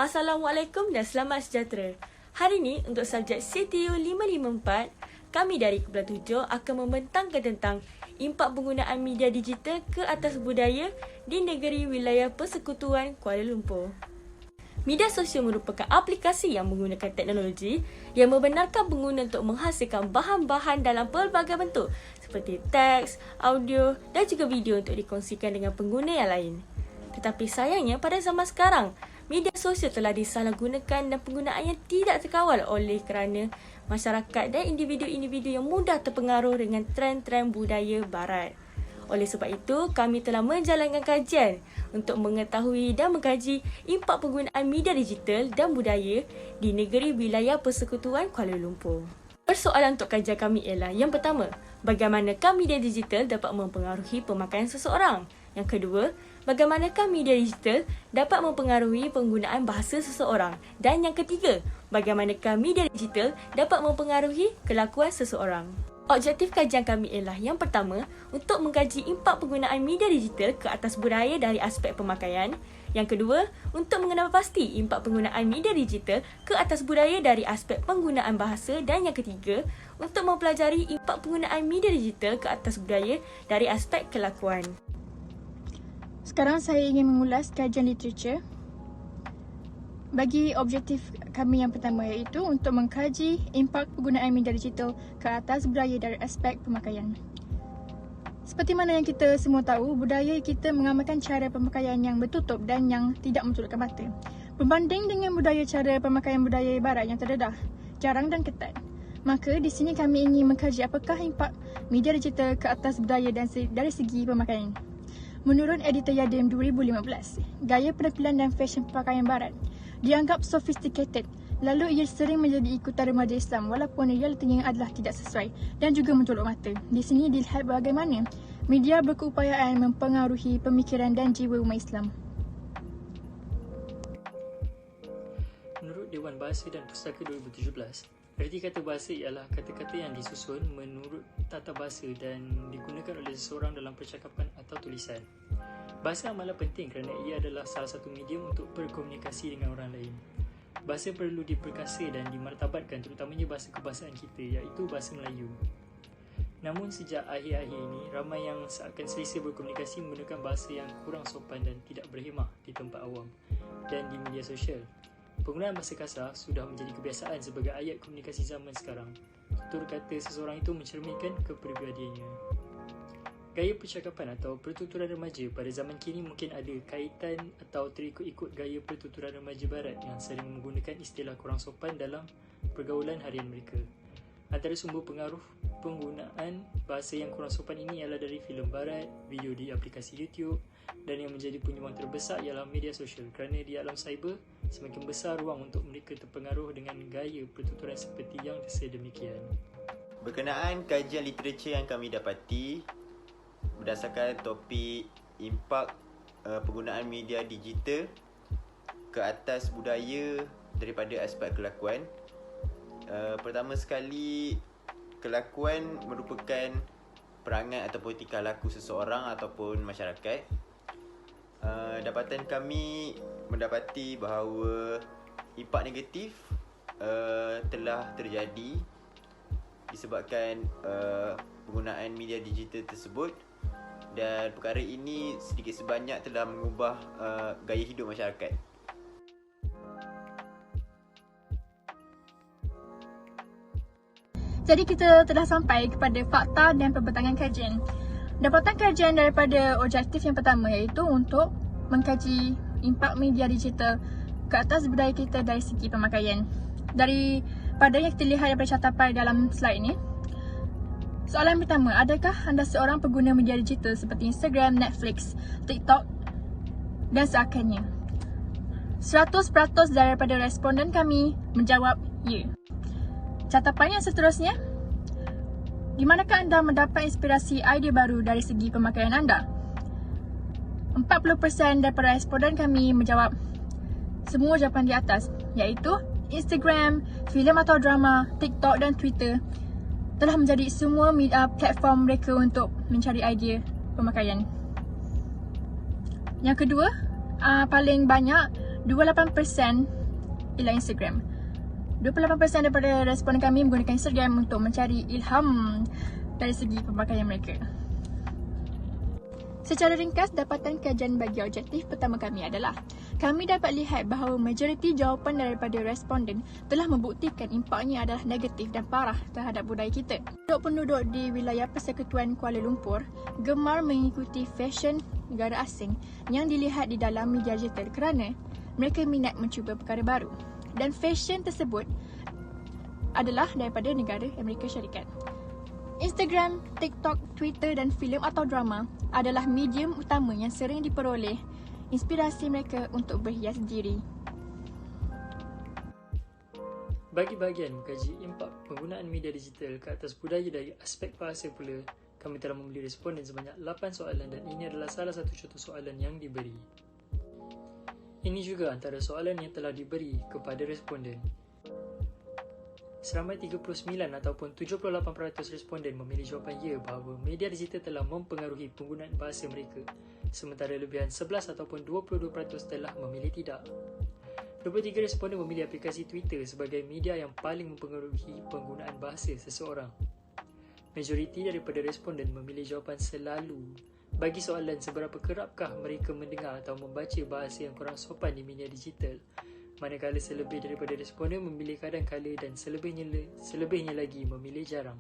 Assalamualaikum dan selamat sejahtera. Hari ini untuk subjek CTU 554, kami dari Kumpulan 7 akan membentangkan tentang impak penggunaan media digital ke atas budaya di negeri wilayah persekutuan Kuala Lumpur. Media sosial merupakan aplikasi yang menggunakan teknologi yang membenarkan pengguna untuk menghasilkan bahan-bahan dalam pelbagai bentuk seperti teks, audio dan juga video untuk dikongsikan dengan pengguna yang lain. Tetapi sayangnya pada zaman sekarang, media sosial telah disalahgunakan dan penggunaannya tidak terkawal oleh kerana masyarakat dan individu-individu yang mudah terpengaruh dengan trend-trend budaya barat. Oleh sebab itu, kami telah menjalankan kajian untuk mengetahui dan mengkaji impak penggunaan media digital dan budaya di negeri wilayah persekutuan Kuala Lumpur. Persoalan untuk kajian kami ialah yang pertama, bagaimanakah media digital dapat mempengaruhi pemakaian seseorang? Yang kedua, bagaimanakah media digital dapat mempengaruhi penggunaan bahasa seseorang? Dan yang ketiga, bagaimanakah media digital dapat mempengaruhi kelakuan seseorang? Objektif kajian kami ialah yang pertama, untuk mengkaji impak penggunaan media digital ke atas budaya dari aspek pemakaian. Yang kedua, untuk mengenal pasti impak penggunaan media digital ke atas budaya dari aspek penggunaan bahasa. Dan yang ketiga, untuk mempelajari impak penggunaan media digital ke atas budaya dari aspek kelakuan. Sekarang saya ingin mengulas kajian literatur. Bagi objektif kami yang pertama iaitu untuk mengkaji impak penggunaan media digital ke atas budaya dari aspek pemakaian. Seperti mana yang kita semua tahu, budaya kita mengamalkan cara pemakaian yang bertutup dan yang tidak mentulukkan mata. Berbanding dengan cara pemakaian budaya barat yang terdedah, jarang dan ketat. Maka di sini kami ingin mengkaji apakah impak media digital ke atas budaya dan dari segi pemakaian. Menurut editor Yadim 2015, gaya penampilan dan fashion pakaian barat dianggap sophisticated, lalu ia sering menjadi ikutan remaja Islam walaupun realitinya adalah tidak sesuai dan juga mentolok mata. Di sini dilihat bagaimana media berkeupayaan mempengaruhi pemikiran dan jiwa umat Islam. Menurut Dewan Bahasa dan Pustaka 2017, erti kata bahasa ialah kata-kata yang disusun menurut tata bahasa dan digunakan oleh seseorang dalam percakapan atau tulisan. Bahasa amatlah penting kerana ia adalah salah satu medium untuk berkomunikasi dengan orang lain. Bahasa perlu diperkasa dan dimartabatkan, terutamanya bahasa kebangsaan kita, iaitu bahasa Melayu. Namun sejak akhir-akhir ini, ramai yang seakan selesa berkomunikasi menggunakan bahasa yang kurang sopan dan tidak berhemah di tempat awam dan di media sosial. Penggunaan bahasa kasar sudah menjadi kebiasaan sebagai ayat komunikasi zaman sekarang. Tutur kata seseorang itu mencerminkan kepribadiannya. Gaya percakapan atau pertuturan remaja pada zaman kini mungkin ada kaitan atau terikut-ikut gaya pertuturan remaja barat yang sering menggunakan istilah kurang sopan dalam pergaulan harian mereka. Antara sumber pengaruh penggunaan bahasa yang kurang sopan ini ialah dari filem barat, video di aplikasi YouTube, dan yang menjadi penyumbang terbesar ialah media sosial kerana di alam cyber semakin besar ruang untuk mereka terpengaruh dengan gaya pertuturan seperti yang sedemikian. Berkenaan kajian literatur yang kami dapati berdasarkan topik impak penggunaan media digital ke atas budaya daripada aspek kelakuan. Pertama sekali, kelakuan merupakan perangai ataupun tingkah laku seseorang ataupun masyarakat. Dapatan kami mendapati bahawa impak negatif telah terjadi disebabkan penggunaan media digital tersebut, dan perkara ini sedikit sebanyak telah mengubah gaya hidup masyarakat. Jadi kita telah sampai kepada fakta dan pembentangan kajian. Dapatan kajian daripada objektif yang pertama iaitu untuk mengkaji impak media digital ke atas budaya kita dari segi pemakaian. Daripada yang kita lihat daripada catapan dalam slide ini, soalan pertama, adakah anda seorang pengguna media digital seperti Instagram, Netflix, TikTok dan seakannya? 100% daripada responden kami menjawab ya. Catapan yang seterusnya, di manakah anda mendapat inspirasi idea baru dari segi pemakaian anda? 40% daripada responden kami menjawab semua jawapan di atas, iaitu Instagram, filem atau drama, TikTok dan Twitter telah menjadi semua platform mereka untuk mencari idea pemakaian. Yang kedua, paling banyak 28% ialah Instagram. 28% daripada responden kami menggunakan Instagram untuk mencari ilham dari segi pemakaian mereka. Secara ringkas, dapatan kajian bagi objektif pertama kami adalah kami dapat lihat bahawa majoriti jawapan daripada responden telah membuktikan impaknya adalah negatif dan parah terhadap budaya kita. Penduduk di wilayah Persekutuan Kuala Lumpur gemar mengikuti fashion negara asing yang dilihat di dalam media digital kerana mereka minat mencuba perkara baru. Dan fashion tersebut adalah daripada negara Amerika Syarikat. Instagram, TikTok, Twitter dan filem atau drama adalah medium utama yang sering diperoleh inspirasi mereka untuk berhias diri. Bagi bahagian mengkaji impak penggunaan media digital ke atas budaya dari aspek bahasa pula, kami telah membeli responden sebanyak 8 soalan dan ini adalah salah satu contoh soalan yang diberi. Ini juga antara soalan yang telah diberi kepada responden. Seramai 39 ataupun 78% responden memilih jawapan ya bahawa media digital telah mempengaruhi penggunaan bahasa mereka, sementara lebihan 11 ataupun 22% telah memilih tidak. 23 responden memilih aplikasi Twitter sebagai media yang paling mempengaruhi penggunaan bahasa seseorang. Majoriti daripada responden memilih jawapan selalu bagi soalan seberapa kerapkah mereka mendengar atau membaca bahasa yang kurang sopan di media digital, manakala selebih daripada responden memilih kadang-kala dan selebihnya lagi memilih jarang.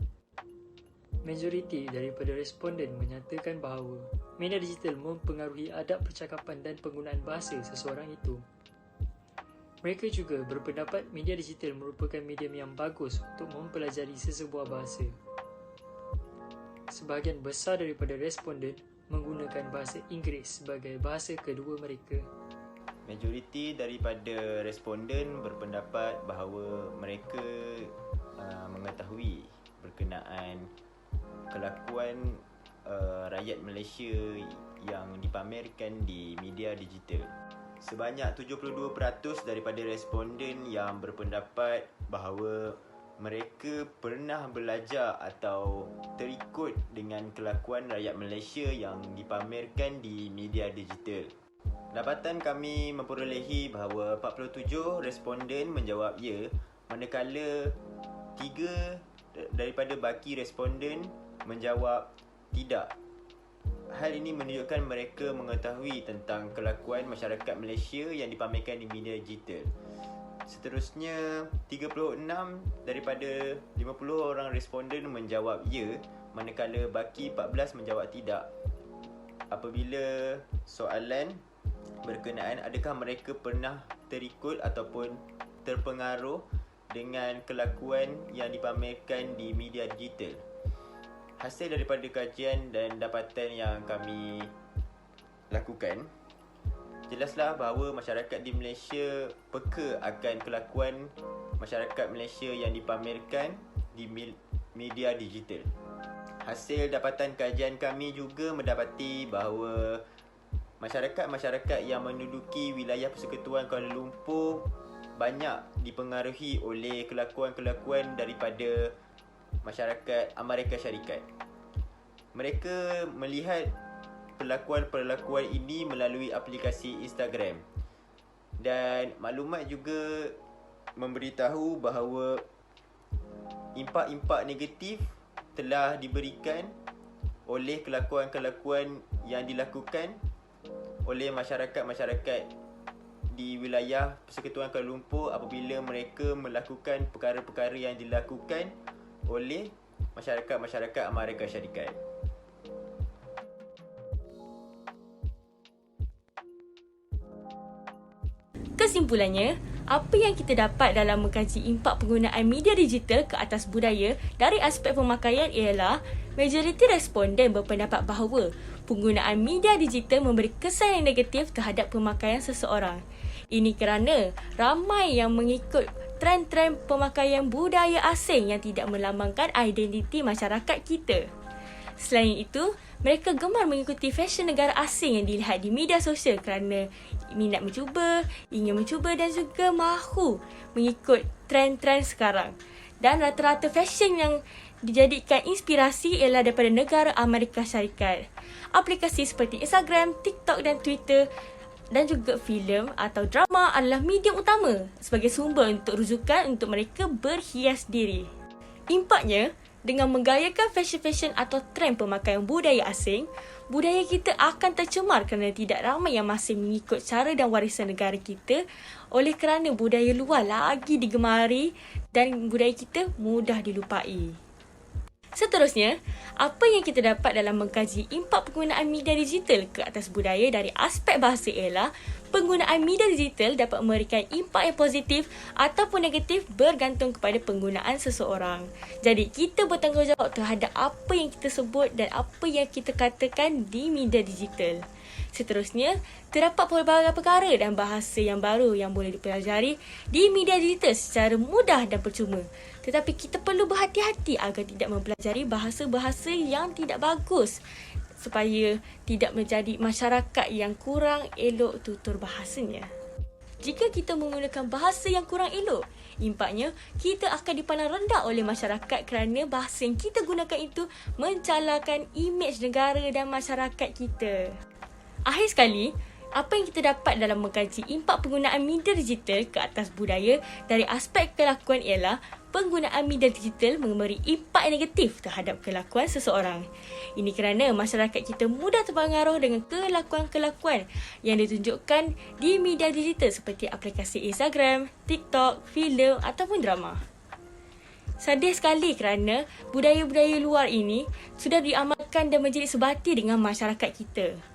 Majoriti daripada responden menyatakan bahawa media digital mempengaruhi adab percakapan dan penggunaan bahasa seseorang itu. Mereka juga berpendapat media digital merupakan medium yang bagus untuk mempelajari sesebuah bahasa. Sebahagian besar daripada responden menggunakan bahasa Inggeris sebagai bahasa kedua mereka. Majoriti daripada responden berpendapat bahawa mereka mengetahui berkenaan kelakuan rakyat Malaysia yang dipamerkan di media digital. Sebanyak 72% daripada responden yang berpendapat bahawa mereka pernah belajar atau terikut dengan kelakuan rakyat Malaysia yang dipamerkan di media digital. Dapatan kami memperolehi bahawa 47 responden menjawab ya, manakala 3 daripada baki responden menjawab tidak. Hal ini menunjukkan mereka mengetahui tentang kelakuan masyarakat Malaysia yang dipamerkan di media digital. Seterusnya, 36 daripada 50 orang responden menjawab ya, manakala baki 14 menjawab tidak. Apabila soalan berkenaan adakah mereka pernah terikut ataupun terpengaruh dengan kelakuan yang dipamerkan di media digital. Hasil daripada kajian dan dapatan yang kami lakukan, jelaslah bahawa masyarakat di Malaysia peka akan kelakuan masyarakat Malaysia yang dipamerkan di media digital. Hasil dapatan kajian kami juga mendapati bahawa masyarakat-masyarakat yang menduduki wilayah Persekutuan Kuala Lumpur banyak dipengaruhi oleh kelakuan-kelakuan daripada masyarakat Amerika Syarikat. Mereka melihat perlakuan-perlakuan ini melalui aplikasi Instagram. Dan maklumat juga memberitahu bahawa impak-impak negatif telah diberikan oleh kelakuan-kelakuan yang dilakukan oleh masyarakat-masyarakat di wilayah Persekutuan Kuala Lumpur apabila mereka melakukan perkara-perkara yang dilakukan oleh masyarakat-masyarakat Amerika Syarikat. Kesimpulannya, apa yang kita dapat dalam mengkaji impak penggunaan media digital ke atas budaya dari aspek pemakaian ialah majoriti responden berpendapat bahawa penggunaan media digital memberi kesan yang negatif terhadap pemakaian seseorang. Ini kerana ramai yang mengikut trend-trend pemakaian budaya asing yang tidak melambangkan identiti masyarakat kita. Selain itu, mereka gemar mengikuti fashion negara asing yang dilihat di media sosial kerana minat mencuba, ingin mencuba dan juga mahu mengikut trend-trend sekarang. Dan rata-rata fashion yang dijadikan inspirasi ialah daripada negara Amerika Syarikat. Aplikasi seperti Instagram, TikTok dan Twitter dan juga filem atau drama adalah medium utama sebagai sumber untuk rujukan untuk mereka berhias diri. Impaknya, dengan menggayakan fashion-fashion atau trend pemakaian budaya asing, budaya kita akan tercemar kerana tidak ramai yang masih mengikut cara dan warisan negara kita oleh kerana budaya luar lagi digemari dan budaya kita mudah dilupai. Seterusnya, apa yang kita dapat dalam mengkaji impak penggunaan media digital ke atas budaya dari aspek bahasa ialah penggunaan media digital dapat memberikan impak yang positif ataupun negatif bergantung kepada penggunaan seseorang. Jadi, kita bertanggungjawab terhadap apa yang kita sebut dan apa yang kita katakan di media digital. Seterusnya, terdapat pelbagai perkara dan bahasa yang baru yang boleh dipelajari di media digital secara mudah dan percuma. Tetapi kita perlu berhati-hati agar tidak mempelajari bahasa-bahasa yang tidak bagus supaya tidak menjadi masyarakat yang kurang elok tutur bahasanya. Jika kita menggunakan bahasa yang kurang elok, impaknya kita akan dipandang rendah oleh masyarakat kerana bahasa yang kita gunakan itu mencalarkan imej negara dan masyarakat kita. Akhir sekali, apa yang kita dapat dalam mengkaji impak penggunaan media digital ke atas budaya dari aspek kelakuan ialah penggunaan media digital memberi impak yang negatif terhadap kelakuan seseorang. Ini kerana masyarakat kita mudah terpengaruh dengan kelakuan-kelakuan yang ditunjukkan di media digital seperti aplikasi Instagram, TikTok, filem ataupun drama. Sedih sekali kerana budaya-budaya luar ini sudah diamalkan dan menjadi sebati dengan masyarakat kita.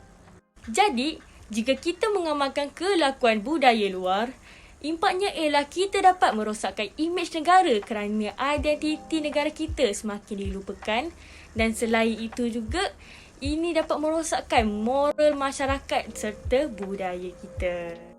Jadi, jika kita mengamalkan kelakuan budaya luar, impaknya ialah kita dapat merosakkan imej negara kerana identiti negara kita semakin dilupakan dan selain itu juga, ini dapat merosakkan moral masyarakat serta budaya kita.